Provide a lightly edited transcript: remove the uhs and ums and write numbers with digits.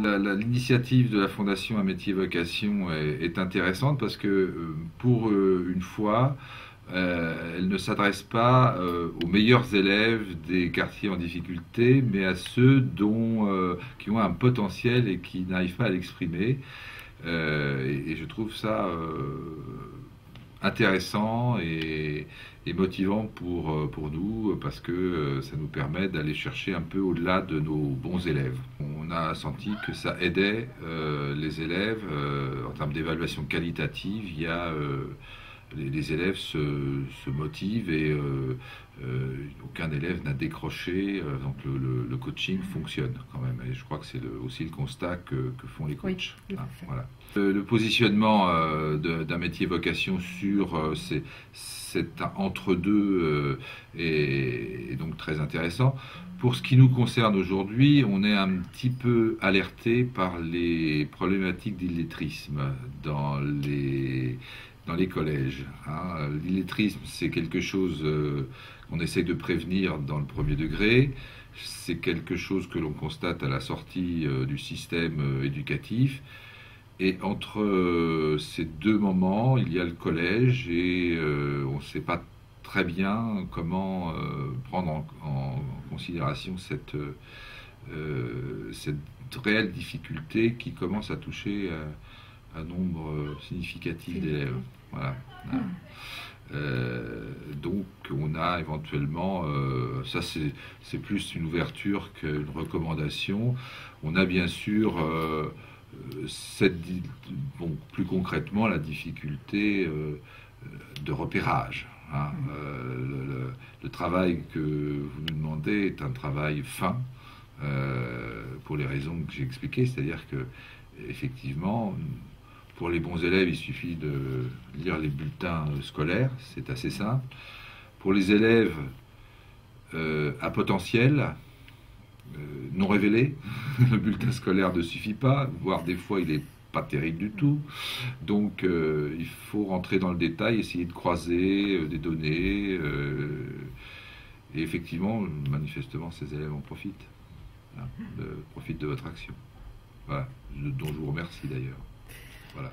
L'initiative de la Fondation Un métier vocation est intéressante parce que pour une fois, elle ne s'adresse pas aux meilleurs élèves des quartiers en difficulté, mais à ceux qui ont un potentiel et qui n'arrivent pas à l'exprimer. Et je trouve ça intéressant et motivant pour nous parce que ça nous permet d'aller chercher un peu au-delà de nos bons élèves. On a senti que ça aidait les élèves en termes d'évaluation qualitative. Les élèves se motivent et aucun élève n'a décroché. Donc le coaching fonctionne quand même. Et je crois que c'est aussi le constat que font les coachs. Oui, voilà. Le positionnement d'un métier vocation sur cet entre-deux est donc très intéressant. Pour ce qui nous concerne aujourd'hui, on est un petit peu alerté par les problématiques d'illettrisme dans les collèges. L'illettrisme, c'est quelque chose qu'on essaie de prévenir dans le premier degré. C'est quelque chose que l'on constate à la sortie du système éducatif. Et entre ces deux moments, il y a le collège et on ne sait pas très bien comment prendre en considération cette réelle difficulté qui commence à toucher un nombre significatif d'élèves. Voilà. Donc on a éventuellement, ça c'est plus une ouverture qu'une recommandation. On a bien sûr plus concrètement la difficulté de repérage. Le travail que vous nous demandez est un travail fin pour les raisons que j'ai expliquées, c'est-à-dire que effectivement, pour les bons élèves, il suffit de lire les bulletins scolaires, c'est assez simple. Pour les élèves à potentiel, non révélé, le bulletin scolaire ne suffit pas, voire des fois il n'est pas terrible du tout. Donc il faut rentrer dans le détail, essayer de croiser des données. Et effectivement, manifestement, ces élèves en profitent. Profitent de votre action. Voilà, dont je vous remercie d'ailleurs. Voilà.